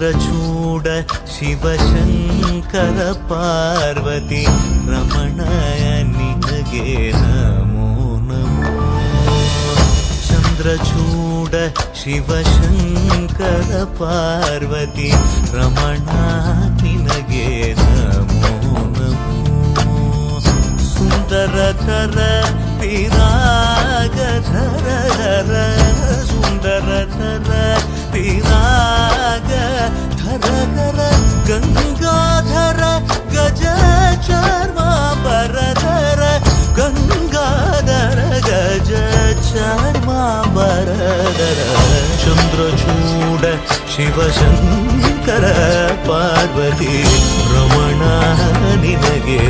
ಚಂದ್ರಚೂಡ ಶಿವಶಂಕರ ಪಾರ್ವತಿ ರಮಣಯ ನಿನಗೆ ನಮೋ ನಮೋ. ಚಂದ್ರಚೂಡ ಶಿವಶಂಕರ ಪಾರ್ವತಿ ರಮಣ ನಿನಗೆ ನಮೋ ನಮೋ. ಸುಂದರಧರ ಪಿರಾಗಧರ ಧರ ಸುಂದರಧರ ಪಿರಾಗ ಧರ ಧರ ಗಂಗಾಧರ ಗಜ ಚರ್ಮಾಂಬರಧರ ಗಂಗಾಧರ ಗಜ ಚರ್ಮಾಂಬರಧರ. ಚಂದ್ರಚೂಡ ಶಿವಶಂಕರ ಪಾರ್ವತಿ ರಮಣ ನಿನಗೆ